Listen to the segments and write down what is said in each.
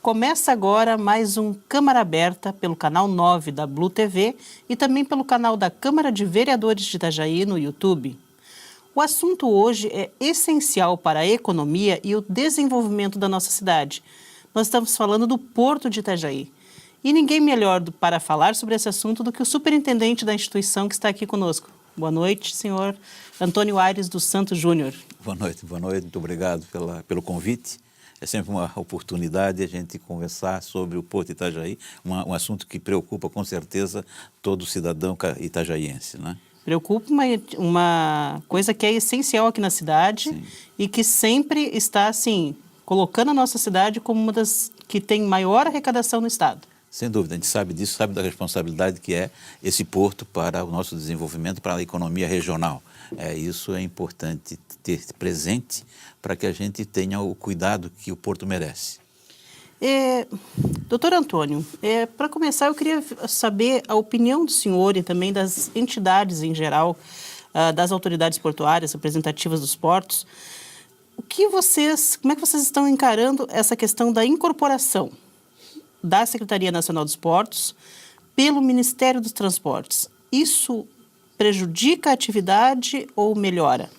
Começa agora mais um Câmara Aberta pelo canal 9 da Blue TV e também pelo canal da Câmara de Vereadores de Itajaí no YouTube. O assunto hoje é essencial para a economia e o desenvolvimento da nossa cidade. Nós estamos falando do Porto de Itajaí. E ninguém melhor para falar sobre esse assunto do que o superintendente da instituição que está aqui conosco. Boa noite, senhor Antônio Aires dos Santos Júnior. Boa noite, muito obrigado pelo convite. É sempre uma oportunidade a gente conversar sobre o Porto de Itajaí, um assunto que preocupa com certeza todo cidadão itajaiense, né? Preocupa uma coisa que é essencial aqui na cidade. Sim. E que sempre está, assim, colocando a nossa cidade como uma das que tem maior arrecadação no estado. Sem dúvida, a gente sabe disso, sabe da responsabilidade que é esse porto para o nosso desenvolvimento, para a economia regional. Isso é importante ter presente para que a gente tenha o cuidado que o porto merece. Doutor Antônio, para começar eu queria saber a opinião do senhor e também das entidades em geral, das autoridades portuárias representativas dos portos. Como é que vocês estão encarando essa questão da incorporação da Secretaria Nacional dos Portos pelo Ministério dos Transportes? Isso prejudica a atividade ou melhora?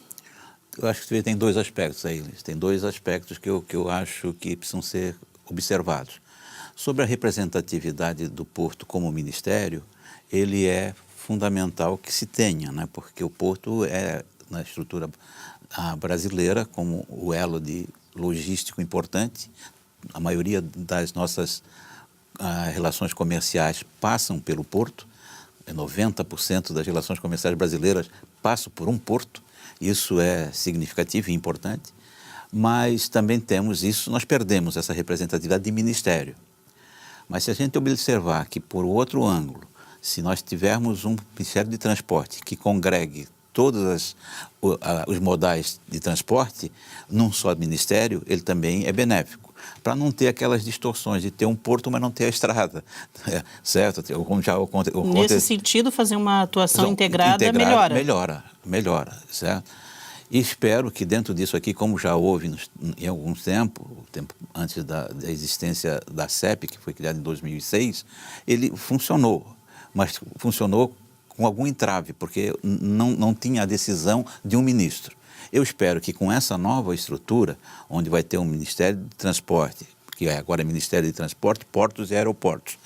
Eu acho que tem dois aspectos aí, tem dois aspectos que eu acho que precisam ser observados. Sobre a representatividade do Porto como ministério, ele é fundamental que se tenha, né? Porque o Porto é, na estrutura brasileira, como o elo logístico importante. A maioria das nossas relações comerciais passam pelo Porto. 90% das relações comerciais brasileiras passam por um porto. Isso é significativo e importante. Mas também temos isso, nós perdemos essa representatividade de ministério. Mas se a gente observar que, por outro ângulo, se nós tivermos um Ministério de Transporte que congregue todos os modais de transporte num só ministério, ele também é benéfico, para não ter aquelas distorções de ter um porto, mas não ter a estrada, certo? Nesse sentido, fazer uma atuação integrada melhora, certo? E espero que dentro disso aqui, como já houve em algum tempo antes da existência da CEP, que foi criada em 2006, ele funcionou, mas funcionou com algum entrave, porque não tinha a decisão de um ministro. Eu espero que com essa nova estrutura, onde vai ter um Ministério de Transporte, que é agora Ministério de Transporte, Portos e Aeroportos,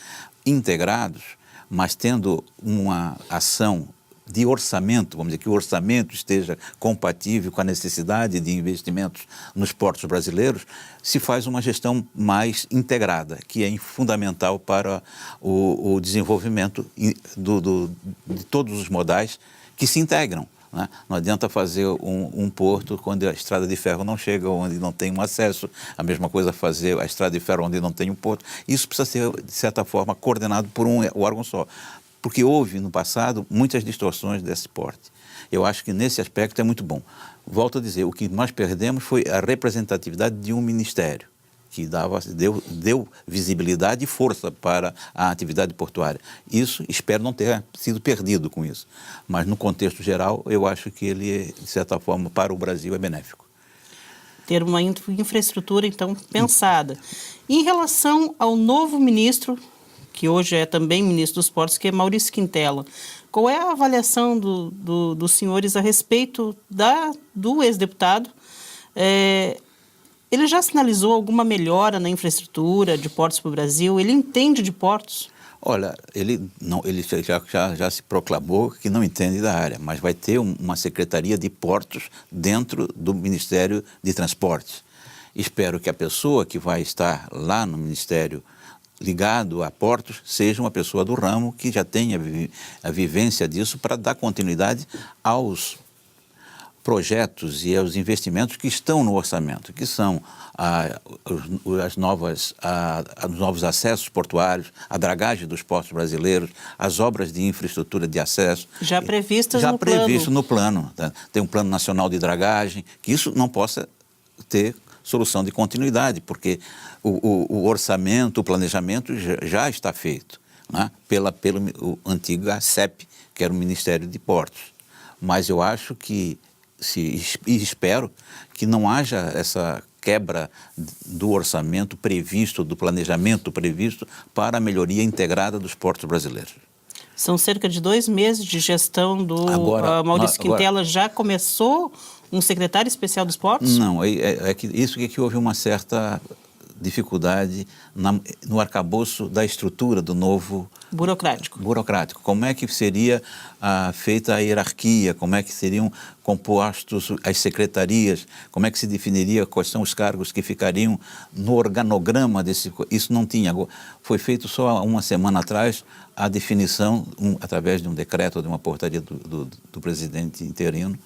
integrados, mas tendo uma ação de orçamento, vamos dizer, que o orçamento esteja compatível com a necessidade de investimentos nos portos brasileiros, se faz uma gestão mais integrada, que é fundamental para o desenvolvimento de todos os modais que se integram, né? Não adianta fazer um porto quando a estrada de ferro não chega, onde não tem um acesso. A mesma coisa fazer a estrada de ferro onde não tem um porto. Isso precisa ser, de certa forma, coordenado por um órgão só. Porque houve, no passado, muitas distorções desse porte. Eu acho que nesse aspecto é muito bom. Volto a dizer, o que nós perdemos foi a representatividade de um ministério, que deu visibilidade e força para a atividade portuária. Isso, espero não ter sido perdido com isso. Mas, no contexto geral, eu acho que ele, de certa forma, para o Brasil é benéfico. Ter uma infraestrutura, então, pensada. Em relação ao novo ministro, que hoje é também ministro dos Portos, que é Maurício Quintela. Qual é a avaliação dos senhores a respeito do ex-deputado? Ele já sinalizou alguma melhora na infraestrutura de portos para o Brasil? Ele entende de portos? Olha, ele já se proclamou que não entende da área, mas vai ter uma secretaria de portos dentro do Ministério de Transportes. Espero que a pessoa que vai estar lá no Ministério ligado a portos, seja uma pessoa do ramo que já tenha a vivência disso para dar continuidade aos projetos e aos investimentos que estão no orçamento, que são os novos acessos portuários, a dragagem dos portos brasileiros, as obras de infraestrutura de acesso. Já previstas no plano. Já previsto no plano. Tá? Tem um plano nacional de dragagem, que isso não possa ter solução de continuidade, porque o orçamento, o planejamento já está feito, né? Pelo antigo CEP, que era o Ministério de Portos. Mas eu acho que, e espero que não haja quebra do orçamento previsto, do planejamento previsto para a melhoria integrada dos portos brasileiros. São cerca de 2 meses de gestão do Maurício Quintela. Já começou um secretário especial dos portos? Não, isso que houve uma certa dificuldade no arcabouço da estrutura do novo... Burocrático. Como é que seria feita a hierarquia, como é que seriam compostos as secretarias, como é que se definiria quais são os cargos que ficariam no organograma desse... Isso não tinha. Foi feito só há uma semana atrás a definição, através de um decreto, de uma portaria do presidente interino,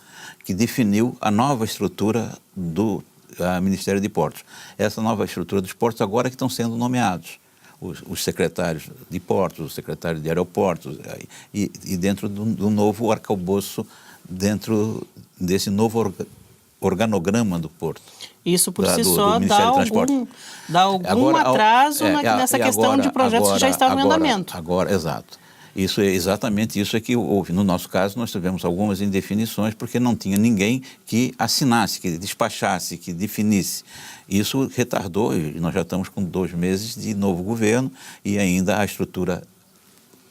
que definiu a nova estrutura do Ministério de Portos. Essa nova estrutura dos portos agora que estão sendo nomeados os secretários de portos, os secretários de aeroportos, e dentro do novo arcabouço, dentro desse novo organograma do porto. Isso por si só dá algum atraso nessa questão de projetos que já estavam em andamento. Exato. Isso é exatamente isso que houve. No nosso caso, nós tivemos algumas indefinições porque não tinha ninguém que assinasse, que despachasse, que definisse. Isso retardou e nós já estamos com 2 meses de novo governo e ainda a estrutura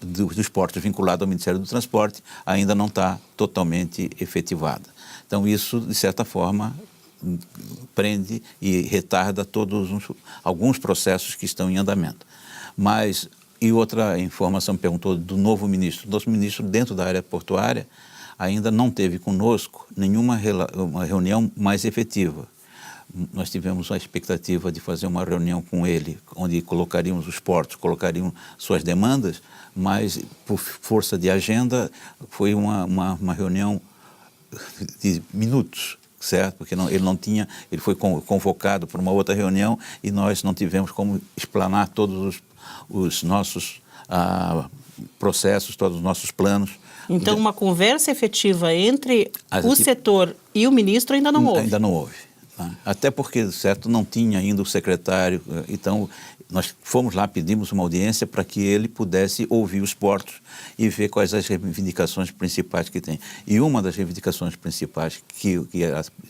dos portos vinculada ao Ministério do Transporte ainda não está totalmente efetivada. Então isso, de certa forma, prende e retarda alguns processos que estão em andamento. E outra informação perguntou do novo ministro. O nosso ministro, dentro da área portuária, ainda não teve conosco nenhuma uma reunião mais efetiva. Nós tivemos a expectativa de fazer uma reunião com ele, onde colocaríamos os portos, colocaríamos suas demandas, mas por força de agenda foi uma reunião de minutos, certo? Porque ele foi convocado para uma outra reunião e nós não tivemos como explanar todos os nossos processos, todos os nossos planos. Então, uma conversa efetiva entre o setor e o ministro ainda não houve? Ainda não houve. Até porque, certo, não tinha ainda o secretário. Então, nós fomos lá, pedimos uma audiência para que ele pudesse ouvir os portos e ver quais as reivindicações principais que tem. E uma das reivindicações principais que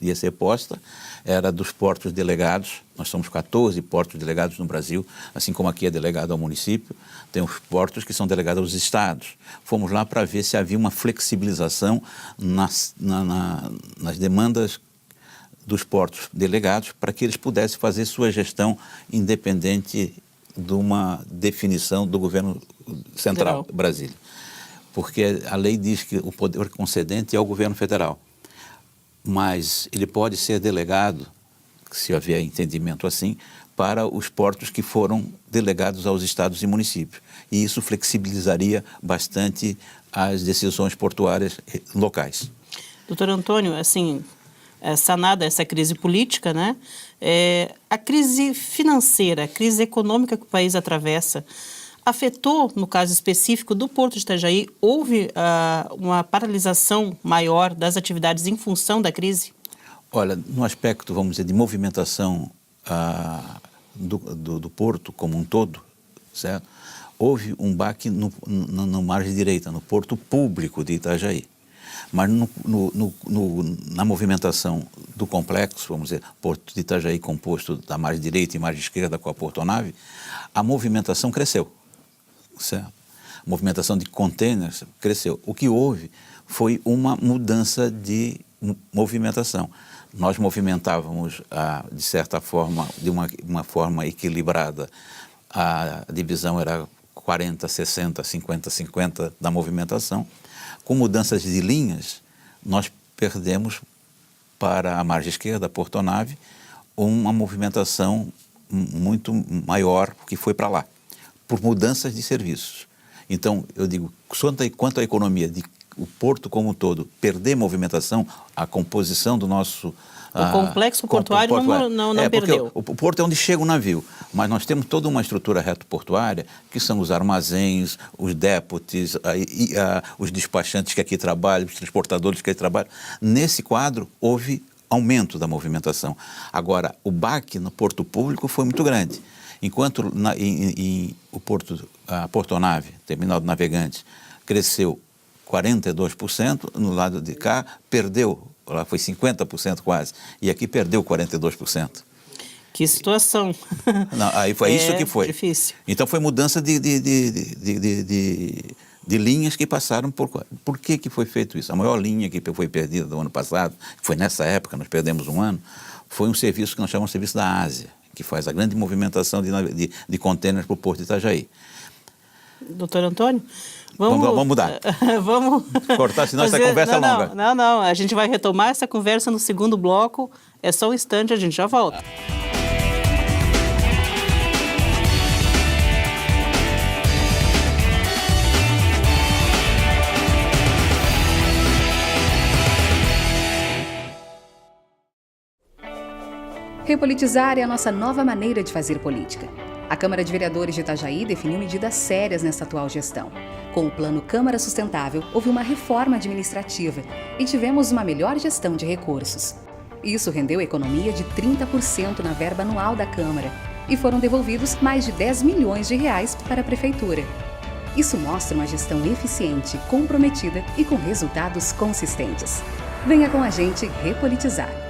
ia ser posta era dos portos delegados. Nós somos 14 portos delegados no Brasil, assim como aqui é delegado ao município, tem os portos que são delegados aos estados. Fomos lá para ver se havia uma flexibilização nas demandas dos portos delegados para que eles pudessem fazer sua gestão independente de uma definição do governo central, Brasília. Porque a lei diz que o poder concedente é o governo federal, mas ele pode ser delegado, se houver entendimento assim, para os portos que foram delegados aos estados e municípios. E isso flexibilizaria bastante as decisões portuárias locais. Doutor Antônio, assim, sanada essa crise política, né? A crise financeira, a crise econômica que o país atravessa, afetou, no caso específico do Porto de Itajaí, houve uma paralisação maior das atividades em função da crise? Olha, no aspecto, vamos dizer, de movimentação do Porto como um todo, certo? Houve um baque no margem direita, no Porto Público de Itajaí. Mas na movimentação do complexo, vamos dizer, Porto de Itajaí composto da margem direita e margem esquerda com a portonave, a movimentação cresceu, certo? A movimentação de contêineres cresceu. O que houve foi uma mudança de movimentação. Nós movimentávamos, de certa forma, de uma forma equilibrada, a divisão era 40, 60, 50, 50 da movimentação. Com mudanças de linhas, nós perdemos para a margem esquerda, a portonave, uma movimentação muito maior que foi para lá, por mudanças de serviços. Então, eu digo, quanto à economia, o porto como um todo, perder movimentação, a composição do nosso... O complexo portuário não perdeu. O porto é onde chega o navio, mas nós temos toda uma estrutura reto-portuária, que são os armazéns, os dépotes, os despachantes que aqui trabalham, os transportadores que aqui trabalham. Nesse quadro, houve aumento da movimentação. Agora, o baque no porto público foi muito grande. Enquanto o porto, a portonave, terminal de navegantes, cresceu 42%, no lado de cá, perdeu. Lá foi 50% quase, e aqui perdeu 42%. Que situação. Não, aí foi isso que foi. Difícil. Então foi mudança de linhas que passaram por... Por que foi feito isso? A maior linha que foi perdida do ano passado, foi nessa época, nós perdemos um ano, foi um serviço que nós chamamos de Serviço da Ásia, que faz a grande movimentação de contêineres para o Porto de Itajaí. Doutor Antônio, vamos mudar. Vamos cortar, senão essa conversa é longa. Não, a gente vai retomar essa conversa no segundo bloco. É só um instante, a gente já volta. Repolitizar é a nossa nova maneira de fazer política. A Câmara de Vereadores de Itajaí definiu medidas sérias nessa atual gestão. Com o Plano Câmara Sustentável, houve uma reforma administrativa e tivemos uma melhor gestão de recursos. Isso rendeu economia de 30% na verba anual da Câmara e foram devolvidos mais de 10 milhões de reais para a Prefeitura. Isso mostra uma gestão eficiente, comprometida e com resultados consistentes. Venha com a gente repolitizar.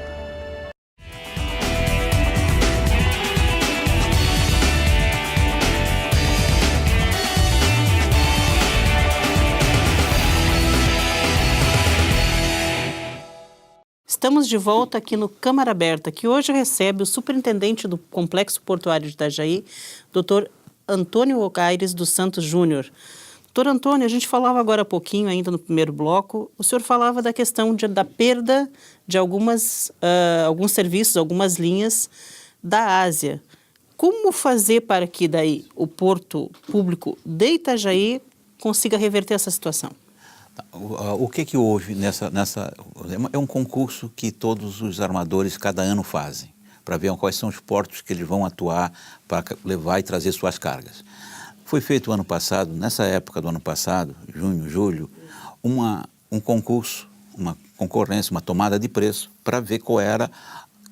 Estamos de volta aqui no Câmara Aberta, que hoje recebe o superintendente do Complexo Portuário de Itajaí, Dr. Antônio Ocaires dos Santos Júnior. Doutor Antônio, a gente falava agora há pouquinho, ainda no primeiro bloco, o senhor falava da questão da perda de alguns serviços, algumas linhas da Ásia. Como fazer para que daí o Porto Público de Itajaí consiga reverter essa situação? O que houve nessa... É um concurso que todos os armadores cada ano fazem, para ver quais são os portos que eles vão atuar para levar e trazer suas cargas. Foi feito o ano passado, nessa época do ano passado, junho, julho, um concurso, uma concorrência, uma tomada de preço, para ver qual era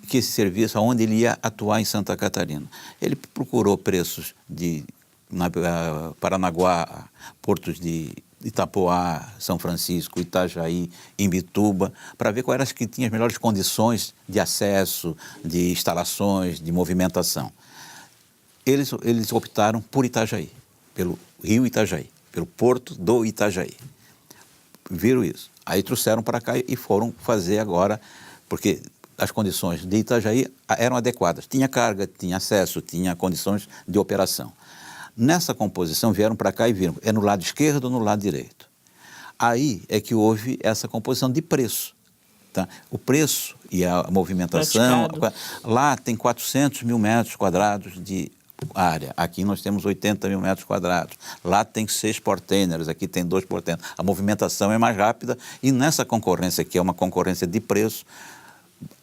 que esse serviço, aonde ele ia atuar em Santa Catarina. Ele procurou preços de Paranaguá, portos de Itapoá, São Francisco, Itajaí, Imbituba, para ver quais eram as que tinham as melhores condições de acesso, de instalações, de movimentação. Eles optaram por Itajaí, pelo Rio Itajaí, pelo Porto do Itajaí. Viram isso. Aí trouxeram para cá e foram fazer agora, porque as condições de Itajaí eram adequadas. Tinha carga, tinha acesso, tinha condições de operação. Nessa composição vieram para cá e viram, é no lado esquerdo ou no lado direito. Aí é que houve essa composição de preço. Tá? O preço e a movimentação, lá tem 400 mil metros quadrados de área, aqui nós temos 80 mil metros quadrados, lá tem 6 portainers, aqui tem 2 portainers, a movimentação é mais rápida e nessa concorrência, que é uma concorrência de preço,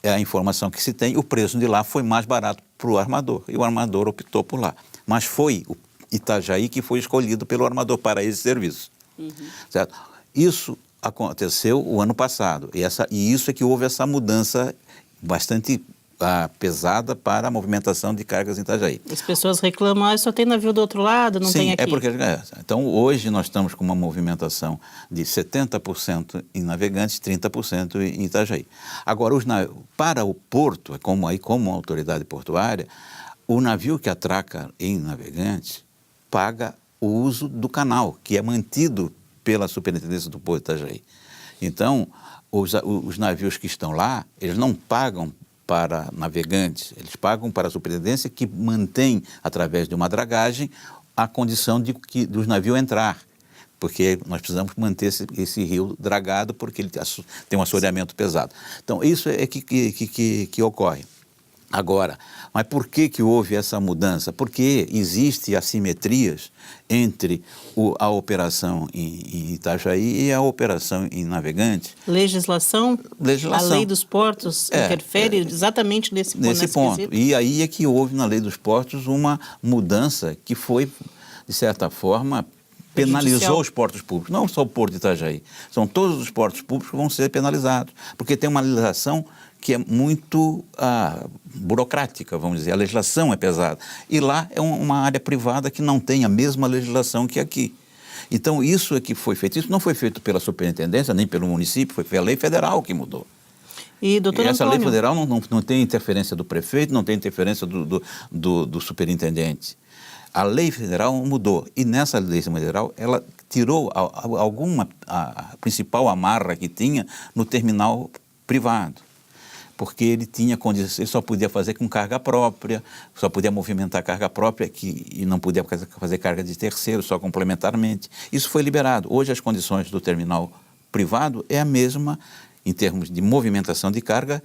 é a informação que se tem, o preço de lá foi mais barato para o armador e o armador optou por lá. Mas foi o Itajaí que foi escolhido pelo armador para esse serviço. Certo? Isso aconteceu o ano passado e isso é que houve essa mudança bastante pesada para a movimentação de cargas em Itajaí. As pessoas reclamam, só tem navio do outro lado, não tem aqui. Sim, é porque... Então, hoje nós estamos com uma movimentação de 70% em Navegantes, 30% em Itajaí. Agora, para o porto, como autoridade portuária, o navio que atraca em Navegantes paga o uso do canal, que é mantido pela Superintendência do Porto de Itajaí. Então, os navios que estão lá, eles não pagam para Navegantes, eles pagam para a Superintendência que mantém, através de uma dragagem, a condição dos navios entrar, porque nós precisamos manter esse rio dragado, porque ele tem um assoreamento pesado. Então, isso é que ocorre. Agora, mas por que houve essa mudança? Porque existem assimetrias entre a operação em Itajaí e a operação em Navegantes. Legislação? A lei dos portos interfere exatamente nesse ponto. Quesito. E aí é que houve na lei dos portos uma mudança que foi, de certa forma, penalizou os portos públicos. Não só o Porto de Itajaí, são todos os portos públicos que vão ser penalizados, porque tem uma legislação que é muito burocrática, vamos dizer, a legislação é pesada. E lá é uma área privada que não tem a mesma legislação que aqui. Então, isso é que foi feito. Isso não foi feito pela superintendência, nem pelo município, foi a lei federal que mudou. E, doutor essa lei Antônio, federal não tem interferência do prefeito, não tem interferência do superintendente. A lei federal mudou, e nessa lei federal ela tirou a principal amarra que tinha no terminal privado, porque ele tinha condições, ele só podia fazer com carga própria, só podia movimentar carga própria e não podia fazer carga de terceiro, só complementarmente. Isso foi liberado. Hoje as condições do terminal privado é a mesma, em termos de movimentação de carga,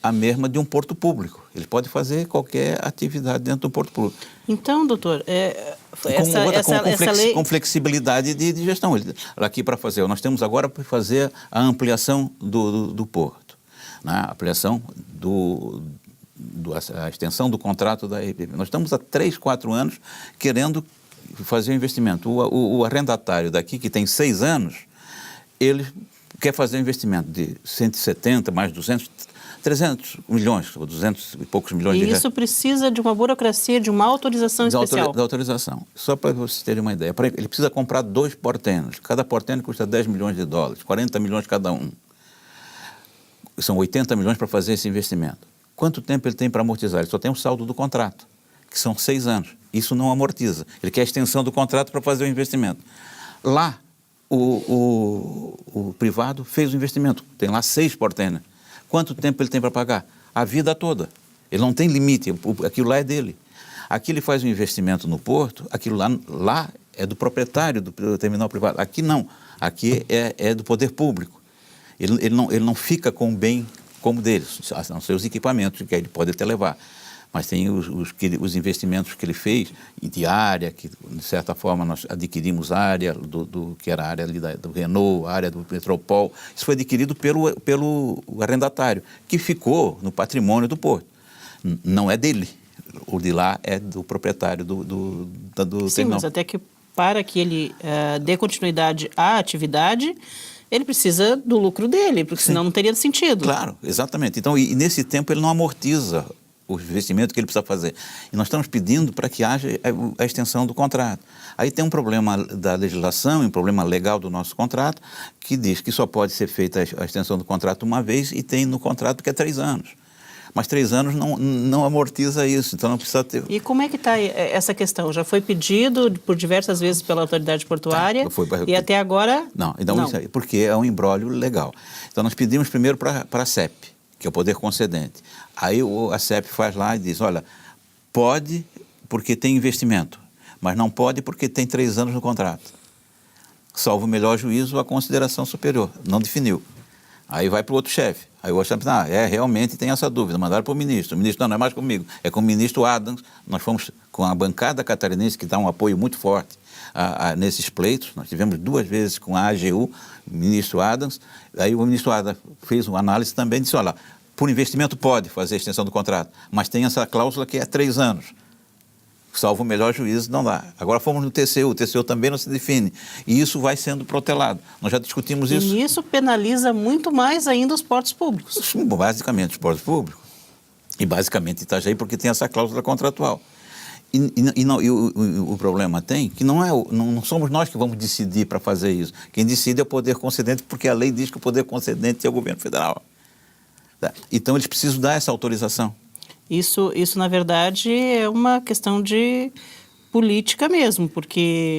a mesma de um porto público. Ele pode fazer qualquer atividade dentro do porto público. então, doutor, essa lei... Com flexibilidade de gestão. Aqui para fazer, nós temos agora para fazer a ampliação do porto, né? A ampliação a extensão do contrato da EPP. Nós estamos há 3, 4 anos querendo fazer o investimento. O arrendatário daqui, que tem 6 anos, ele quer fazer um investimento de 170, mais 200, 300 milhões, ou 200 e poucos milhões de reais. E isso precisa de uma burocracia, de uma autorização especial. Da autorização. Só para vocês terem uma ideia. Ele precisa comprar 2 portênios. Cada portênio custa 10 milhões de dólares, 40 milhões cada um. São 80 milhões para fazer esse investimento. Quanto tempo ele tem para amortizar? Ele só tem o saldo do contrato, que são 6 anos. Isso não amortiza. Ele quer a extensão do contrato para fazer o investimento. Lá, o privado fez o investimento. Tem lá 6 portênios. Quanto tempo ele tem para pagar? A vida toda. Ele não tem limite, aquilo lá é dele. Aqui ele faz um investimento no porto, aquilo lá é do proprietário do terminal privado. Aqui não, aqui é do poder público. Ele não fica com o bem como dele, são seus equipamentos, que ele pode até levar. Mas tem os investimentos que ele fez de área, que de certa forma nós adquirimos área, que era a área ali do Renault, a área do Metropol. Isso foi adquirido pelo arrendatário, que ficou no patrimônio do porto. Não é dele, o de lá é do proprietário do Sim, terminal. mas até que para que ele dê continuidade à atividade, ele precisa do lucro dele, porque senão não teria sentido. Claro, exatamente. Então, e nesse tempo ele não amortiza o investimento que ele precisa fazer. E nós estamos pedindo para que haja a extensão do contrato. Aí tem um problema da legislação, um problema legal do nosso contrato, que diz que só pode ser feita a extensão do contrato uma vez e tem no contrato que é 3 anos. Mas 3 anos não amortiza isso, então não precisa ter... E como é que está essa questão? Já foi pedido por diversas vezes pela autoridade portuária e até agora... Não, então isso aí, porque é um imbróglio legal. Então nós pedimos primeiro para a CEP, que é o poder concedente. Aí a CEP faz lá e diz, olha, pode porque tem investimento, mas não pode porque tem 3 anos no contrato. Salvo o melhor juízo, a consideração superior, não definiu. Aí vai para o outro chefe. Aí o outro chefe diz, realmente tem essa dúvida, mandaram para o ministro. O ministro, não é mais comigo, é com o ministro Adams. Nós fomos com a bancada catarinense, que dá um apoio muito forte nesses pleitos. Nós tivemos 2 vezes com a AGU, o ministro Adams. Aí o ministro Adams fez uma análise também e disse, olha, por investimento pode fazer a extensão do contrato, mas tem essa cláusula que é 3 anos. Salvo o melhor juízo, não dá. Agora fomos no TCU, o TCU também não se define. E isso vai sendo protelado. Nós já discutimos isso. E isso penaliza muito mais ainda os portos públicos. Basicamente os portos públicos. E basicamente Itajaí, porque tem essa cláusula contratual. E o problema tem que não somos nós que vamos decidir para fazer isso. Quem decide é o poder concedente, porque a lei diz que o poder concedente é o governo federal. Então eles precisam dar essa autorização. Isso, na verdade, é uma questão de política mesmo, porque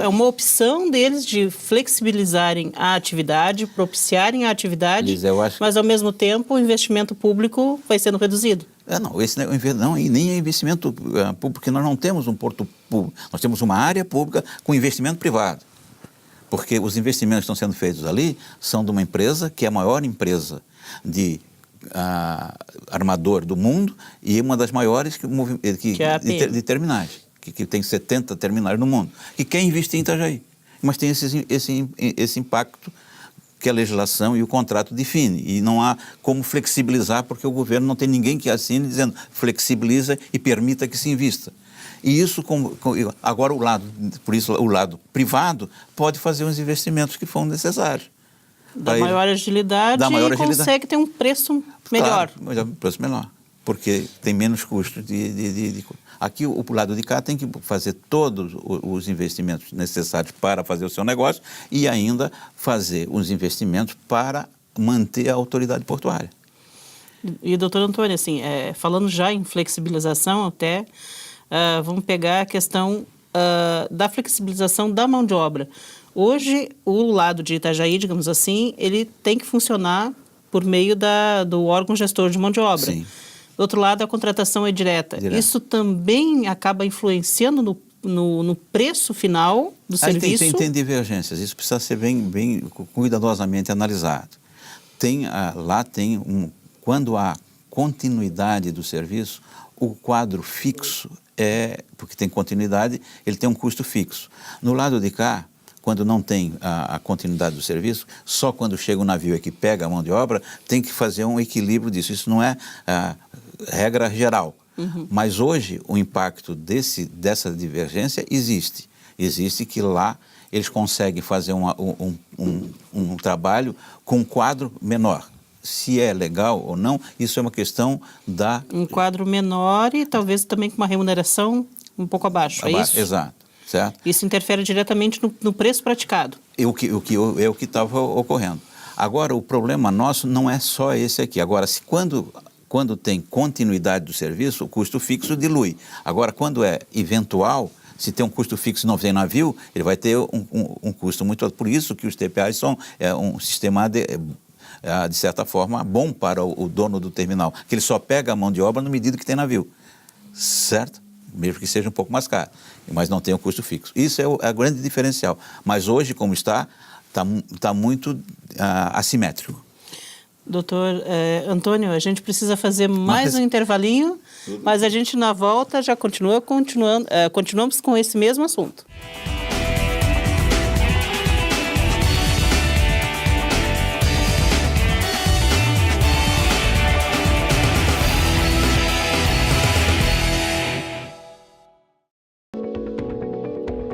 é uma opção deles de flexibilizarem a atividade, propiciarem a atividade, mas, ao mesmo tempo, o investimento público vai sendo reduzido. E nem é investimento público, porque nós não temos um porto público, nós temos uma área pública com investimento privado. Porque os investimentos que estão sendo feitos ali são de uma empresa que é a maior empresa de armador do mundo e uma das maiores de terminais, que tem 70 terminais no mundo, que quer investir em Itajaí, mas tem esse impacto que a legislação e o contrato define, e não há como flexibilizar, porque o governo não tem ninguém que assine dizendo flexibiliza e permita que se invista. E isso, agora por isso o lado privado pode fazer os investimentos que for necessários. Da maior agilidade e consegue ter um preço melhor. Claro, um preço menor, porque tem menos custo. Aqui, o lado de cá tem que fazer todos os investimentos necessários para fazer o seu negócio e ainda fazer os investimentos para manter a autoridade portuária. E, doutor Antônio, assim, falando já em flexibilização até, vamos pegar a questão da flexibilização da mão de obra. Hoje, o lado de Itajaí, digamos assim, ele tem que funcionar por meio do órgão gestor de mão de obra. Sim. Do outro lado, a contratação é direta. Isso também acaba influenciando no preço final do serviço? Tem divergências. Isso precisa ser bem cuidadosamente analisado. Quando há continuidade do serviço, o quadro fixo porque tem continuidade, ele tem um custo fixo. No lado de cá, quando não tem a continuidade do serviço, só quando chega o navio é que pega a mão de obra, tem que fazer um equilíbrio disso. Isso não é regra geral. Uhum. Mas hoje o impacto dessa divergência existe. Existe que lá eles conseguem fazer um trabalho com um quadro menor. Se é legal ou não, isso é uma questão Um quadro menor e talvez também com uma remuneração um pouco abaixo, é isso? Exato. Certo? Isso interfere diretamente no preço praticado. É o que estava ocorrendo. Agora, o problema nosso não é só esse aqui. Agora, quando tem continuidade do serviço, o custo fixo dilui. Agora, quando é eventual, se tem um custo fixo no navio, ele vai ter um custo muito alto. Por isso que os TPAs são um sistema de certa forma, bom para o dono do terminal, que ele só pega a mão de obra na medida que tem navio, certo? Mesmo que seja um pouco mais caro, mas não tem um custo fixo. Isso é o grande diferencial. Mas hoje, como está muito assimétrico. Doutor Antônio, a gente precisa fazer mais um intervalinho, mas a gente na volta já continuamos com esse mesmo assunto.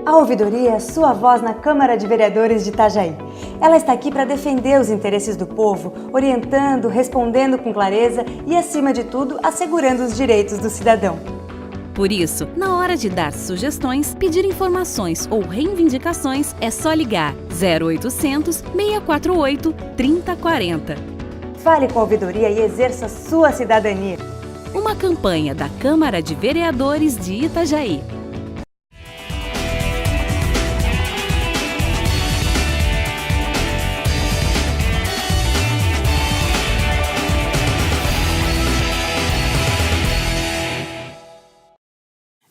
A ouvidoria é sua voz na Câmara de Vereadores de Itajaí. Ela está aqui para defender os interesses do povo, orientando, respondendo com clareza e, acima de tudo, assegurando os direitos do cidadão. Por isso, na hora de dar sugestões, pedir informações ou reivindicações, é só ligar 0800 648 3040. Fale com a ouvidoria e exerça sua cidadania. Uma campanha da Câmara de Vereadores de Itajaí.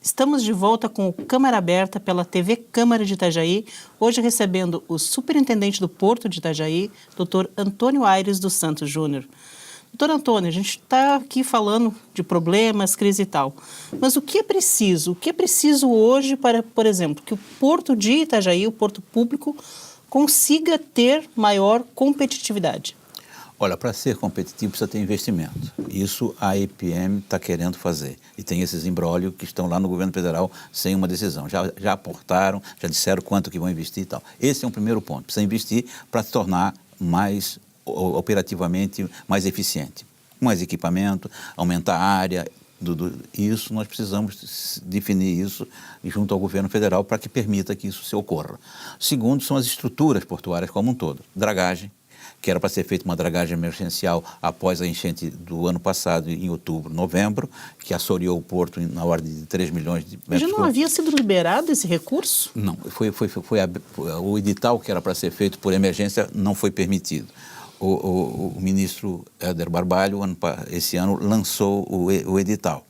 Estamos de volta com o Câmara Aberta pela TV Câmara de Itajaí, hoje recebendo o superintendente do Porto de Itajaí, Dr. Antônio Aires dos Santos Júnior. Doutor Antônio, a gente está aqui falando de problemas, crise e tal, mas o que é preciso? O que é preciso hoje para, por exemplo, que o Porto de Itajaí, o Porto Público, consiga ter maior competitividade? Olha, para ser competitivo precisa ter investimento. Isso a EPM está querendo fazer. E tem esses imbróglios que estão lá no governo federal sem uma decisão. Já aportaram, já disseram quanto que vão investir e tal. Esse é um primeiro ponto. Precisa investir para se tornar mais operativamente mais eficiente. Mais equipamento, aumentar a área. Isso nós precisamos definir isso junto ao governo federal para que permita que isso se ocorra. Segundo, são as estruturas portuárias como um todo. Dragagem, que era para ser feita uma dragagem emergencial após a enchente do ano passado, em outubro, novembro, que assoreou o porto na ordem de 3 milhões de metros. Já não havia sido liberado esse recurso? Não, o edital que era para ser feito por emergência não foi permitido. O ministro Éder Barbalho, esse ano, lançou o edital.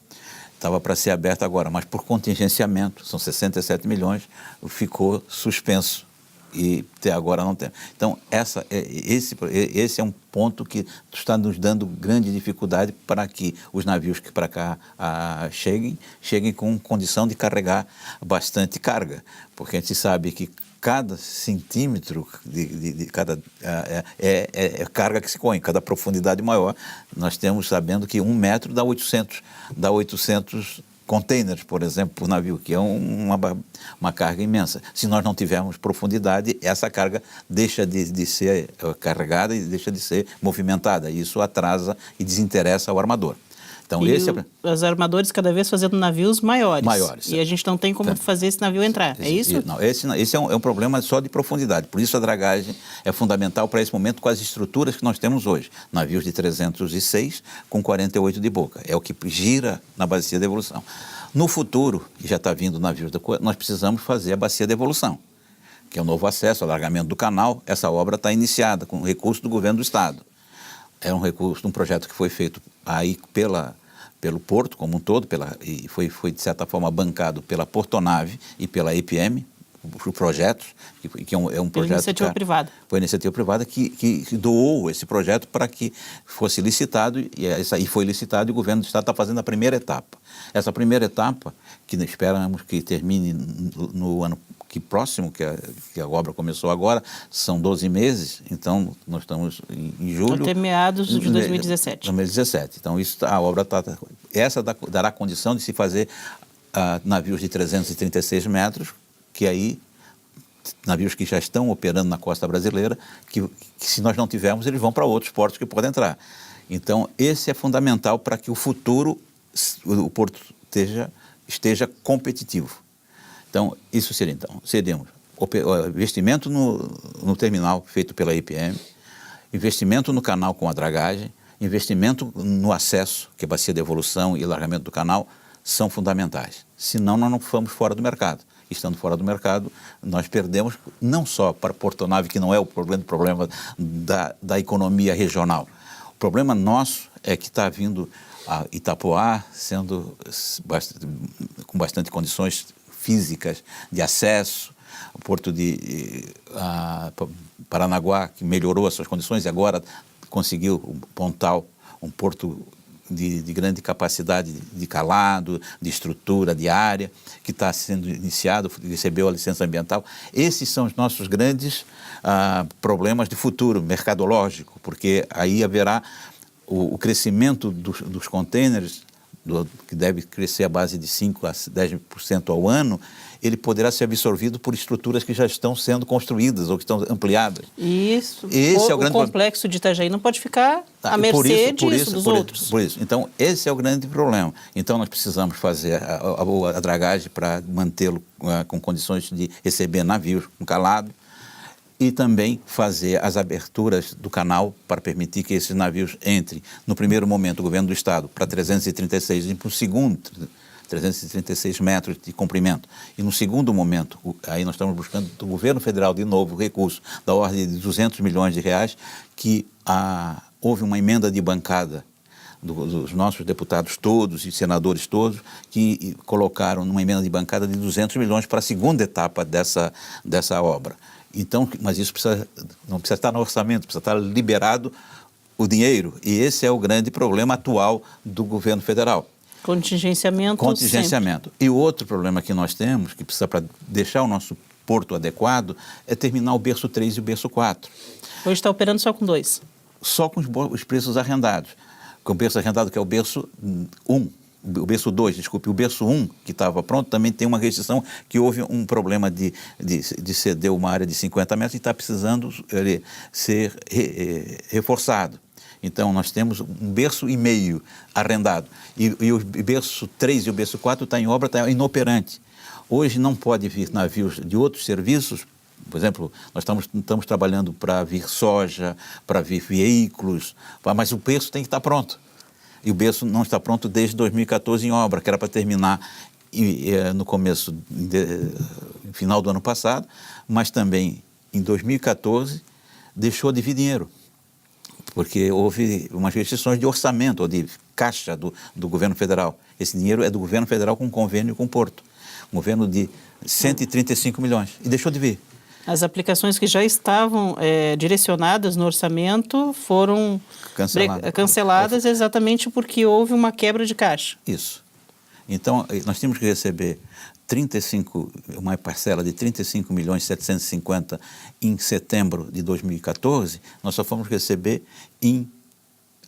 Estava para ser aberto agora, mas por contingenciamento, são 67 milhões, ficou suspenso. E até agora não tem. Então, esse é um ponto que está nos dando grande dificuldade para que os navios que para cá cheguem com condição de carregar bastante carga. Porque a gente sabe que cada centímetro de cada carga que se põe, cada profundidade maior, nós temos sabendo que 1 metro dá 800 containers, por exemplo, por navio, que é uma carga imensa. Se nós não tivermos profundidade, essa carga deixa de ser carregada e deixa de ser movimentada. Isso atrasa e desinteressa ao armador. Então, e esse os armadores cada vez fazendo navios maiores. Maiores. E a gente não tem como fazer esse navio entrar, é isso? Não, esse é um problema só de profundidade. Por isso a dragagem é fundamental para esse momento com as estruturas que nós temos hoje. Navios de 306 com 48 de boca. É o que gira na bacia de evolução. No futuro, que já está vindo navios nós precisamos fazer a bacia de evolução, que é o novo acesso, alargamento do canal. Essa obra está iniciada com recurso do governo do Estado. É um recurso, um projeto que foi feito aí pelo Porto como um todo, e foi de certa forma bancado pela Portonave e pela EPM, os projetos, que é um projeto... Iniciativa privada. Foi a iniciativa privada que doou esse projeto para que fosse licitado, e foi licitado, e o governo do Estado está fazendo a primeira etapa. Essa primeira etapa, que esperamos que termine no ano próximo, que a obra começou agora, são 12 meses, então nós estamos em julho... Até meados de 2017. 2017. Então a obra dará condição de se fazer navios de 336 metros, que aí, navios que já estão operando na costa brasileira, que se nós não tivermos, eles vão para outros portos que podem entrar. Então, esse é fundamental para que o futuro, o porto esteja competitivo. Então, isso seríamos investimento no terminal feito pela IPM, investimento no canal com a dragagem, investimento no acesso, que é a bacia de evolução e largamento do canal, são fundamentais. Senão, nós não vamos fora do mercado. Estando fora do mercado, nós perdemos não só para Portonave, que não é o problema da economia regional. O problema nosso é que está vindo a Itapoá sendo com bastante condições físicas de acesso, o porto de Paranaguá, que melhorou as suas condições e agora conseguiu o Pontal, um porto de grande capacidade de calado, de estrutura, de área, que está sendo iniciado, recebeu a licença ambiental. Esses são os nossos grandes problemas de futuro, mercadológico, porque aí haverá o crescimento dos contêineres, que deve crescer à base de 5% a 10% ao ano, ele poderá ser absorvido por estruturas que já estão sendo construídas ou que estão ampliadas. Isso. Esse é o grande complexo de Itajaí não pode ficar à mercê dos outros. Por isso. Então, esse é o grande problema. Então, nós precisamos fazer a dragagem para mantê-lo com condições de receber navios com calado e também fazer as aberturas do canal para permitir que esses navios entrem. No primeiro momento, o governo do Estado para 336 e para o segundo 336 metros de comprimento. E no segundo momento, aí nós estamos buscando do governo federal de novo recurso da ordem de 200 milhões de reais, que houve uma emenda de bancada dos nossos deputados todos e senadores todos, que colocaram numa emenda de bancada de 200 milhões para a segunda etapa dessa obra. Então, mas isso não precisa estar no orçamento, precisa estar liberado o dinheiro. E esse é o grande problema atual do governo federal. Contingenciamento. Sempre. E o outro problema que nós temos, que precisa para deixar o nosso porto adequado, é terminar o berço 3 e o berço 4. Hoje está operando só com 2? Só com os preços arrendados. Com o berço arrendado, que é o berço 1. O berço 2, desculpe, o berço 1, que estava pronto, também tem uma restrição, que houve um problema de ceder uma área de 50 metros e está precisando ser reforçado. Então, nós temos um berço e meio arrendado. E o berço 3 e o berço 4 está em obra, está inoperante. Hoje não pode vir navios de outros serviços. Por exemplo, nós estamos trabalhando para vir soja, para vir veículos, mas o berço tem que estar pronto. E o berço não está pronto desde 2014 em obra, que era para terminar no final do ano passado, mas também em 2014 deixou de vir dinheiro, porque houve umas restrições de orçamento ou de caixa do governo federal. Esse dinheiro é do governo federal com convênio com o Porto, um governo de 135 milhões, e deixou de vir. As aplicações que já estavam direcionadas no orçamento foram canceladas exatamente porque houve uma quebra de caixa. Isso. Então, nós tínhamos que receber uma parcela de 35 milhões 750 em setembro de 2014, nós só fomos receber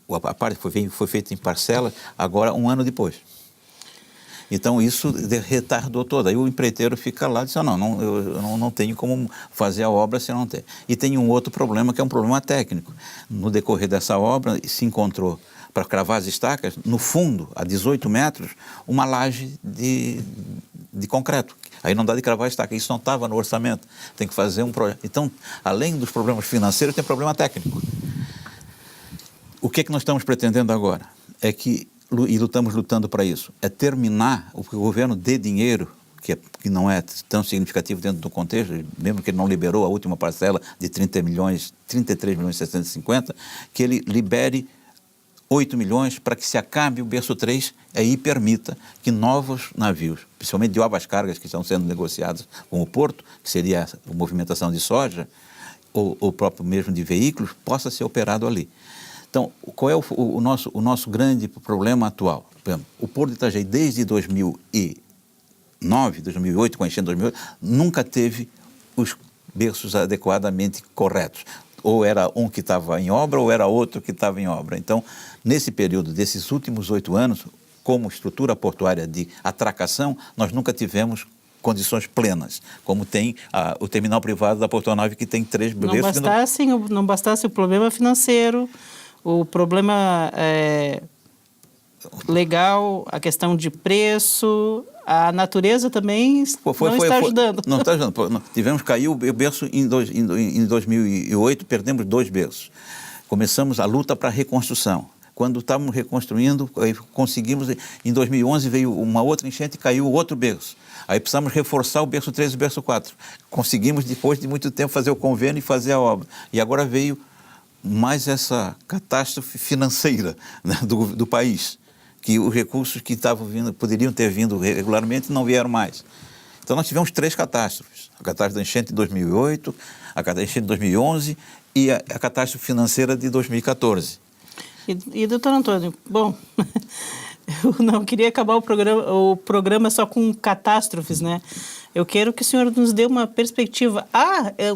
a parte foi feita em parcela agora um ano depois. Então, isso retardou todo. Aí o empreiteiro fica lá e diz, eu não tenho como fazer a obra se eu não ter. E tem um outro problema, que é um problema técnico. No decorrer dessa obra, se encontrou para cravar as estacas, no fundo, a 18 metros, uma laje de concreto. Aí não dá de cravar a estaca, isso não estava no orçamento, tem que fazer um projeto. Então, além dos problemas financeiros, tem problema técnico. O que é que nós estamos pretendendo agora? É que, e estamos lutando para isso, é terminar o que o governo dê dinheiro, que não é tão significativo dentro do contexto, mesmo que ele não liberou a última parcela de 33 milhões e 750, que ele libere 8 milhões para que se acabe o berço 3 e permita que novos navios, principalmente de ovas cargas que estão sendo negociados com o porto, que seria a movimentação de soja, ou próprio mesmo de veículos, possa ser operado ali. Então, qual é o nosso grande problema atual? Por exemplo, o Porto de Itajaí, desde 2009, 2008, com a enchente de 2008, nunca teve os berços adequadamente corretos. Ou era um que estava em obra, ou era outro que estava em obra. Então, nesse período desses últimos 8 anos, como estrutura portuária de atracação, nós nunca tivemos condições plenas, como tem o terminal privado da Porto 9, que tem 3 berços. Não bastasse o problema financeiro, o problema legal, a questão de preço, a natureza também não está ajudando. Não está ajudando. Tivemos que cair o berço em 2008, perdemos 2 berços. Começamos a luta para a reconstrução. Quando estávamos reconstruindo, conseguimos, em 2011 veio uma outra enchente e caiu outro berço. Aí precisamos reforçar o berço 3 e o berço 4. Conseguimos, depois de muito tempo, fazer o convênio e fazer a obra. E agora veio mais essa catástrofe financeira, né, do país, que os recursos que estavam vindo, poderiam ter vindo regularmente, não vieram mais. Então nós tivemos 3 catástrofes. A catástrofe da enchente de 2008, a catástrofe de 2011 e a catástrofe financeira de 2014. E doutor Antônio, bom, eu não queria acabar o programa só com catástrofes, né? Eu quero que o senhor nos dê uma perspectiva,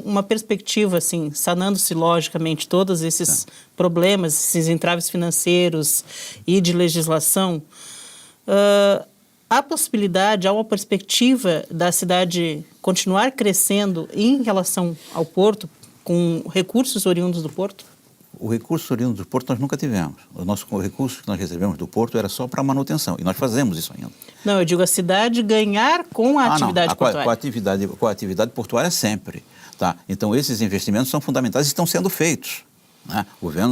uma perspectiva, assim, sanando-se logicamente todos esses problemas, esses entraves financeiros e de legislação. Há possibilidade, há uma perspectiva da cidade continuar crescendo em relação ao porto, com recursos oriundos do porto? O recurso oriundo do porto nós nunca tivemos. O nosso recurso que nós recebemos do porto era só para manutenção, e nós fazemos isso ainda. Não, eu digo a cidade ganhar com a atividade portuária. Com a atividade portuária sempre. Tá? Então, esses investimentos são fundamentais e estão sendo feitos. Né?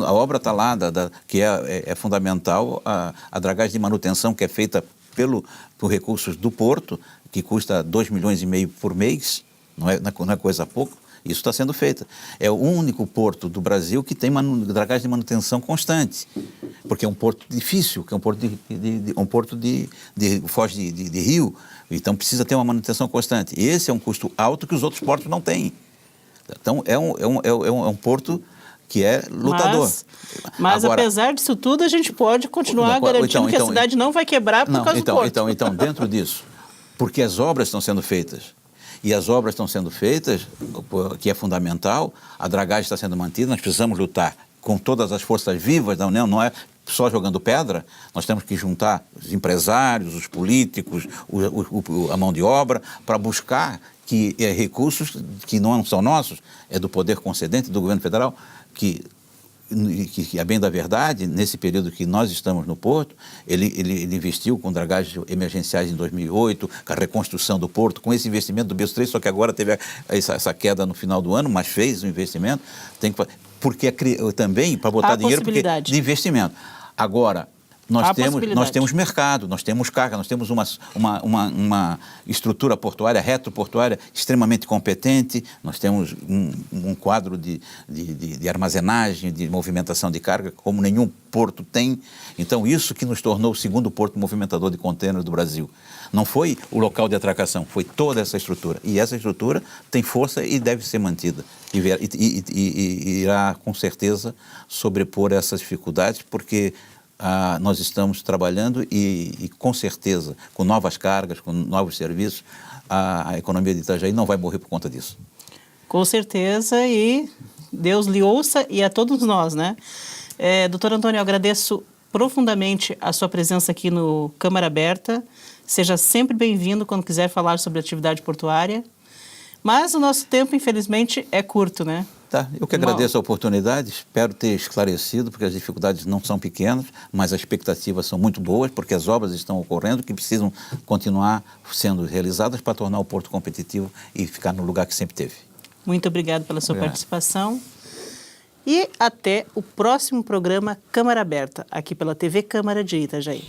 A obra está lá, que é fundamental, a dragagem de manutenção que é feita por recursos do porto, que custa 2,5 milhões por mês, não é coisa pouco. Isso está sendo feito. É o único porto do Brasil que tem dragagem de manutenção constante, porque é um porto difícil, que é um porto foge de rio, então precisa ter uma manutenção constante. E esse é um custo alto que os outros portos não têm. Então é um porto que é lutador. Mas agora, apesar disso tudo, a gente pode continuar garantindo que a cidade não vai quebrar por causa do porto. Então, dentro disso, porque as obras estão sendo feitas, e as obras estão sendo feitas, que é fundamental, a dragagem está sendo mantida, nós precisamos lutar com todas as forças vivas da União, não é só jogando pedra, nós temos que juntar os empresários, os políticos, a mão de obra, para buscar recursos que não são nossos, é do poder concedente, do governo federal, que a bem da verdade, nesse período que nós estamos no porto, ele investiu com dragagens emergenciais em 2008, com a reconstrução do porto, com esse investimento do berço 3, só que agora teve essa queda no final do ano, mas fez o investimento, porque também para botar dinheiro de investimento. Agora, nós temos mercado, nós temos carga, nós temos uma estrutura portuária, retroportuária extremamente competente, nós temos um quadro de armazenagem, de movimentação de carga, como nenhum porto tem. Então, isso que nos tornou o segundo porto movimentador de contêiner do Brasil. Não foi o local de atracação, foi toda essa estrutura. E essa estrutura tem força e deve ser mantida. E irá, com certeza, sobrepor essas dificuldades, porque nós estamos trabalhando e, com certeza, com novas cargas, com novos serviços, a economia de Itajaí não vai morrer por conta disso. Com certeza, e Deus lhe ouça e a todos nós, né? Doutor Antônio, eu agradeço profundamente a sua presença aqui no Câmara Aberta. Seja sempre bem-vindo quando quiser falar sobre atividade portuária. Mas o nosso tempo, infelizmente, é curto, né? Tá, eu que agradeço a oportunidade, espero ter esclarecido, porque as dificuldades não são pequenas, mas as expectativas são muito boas, porque as obras estão ocorrendo que precisam continuar sendo realizadas para tornar o Porto competitivo e ficar no lugar que sempre teve. Muito obrigado pela sua participação. E até o próximo programa Câmara Aberta, aqui pela TV Câmara de Itajaí.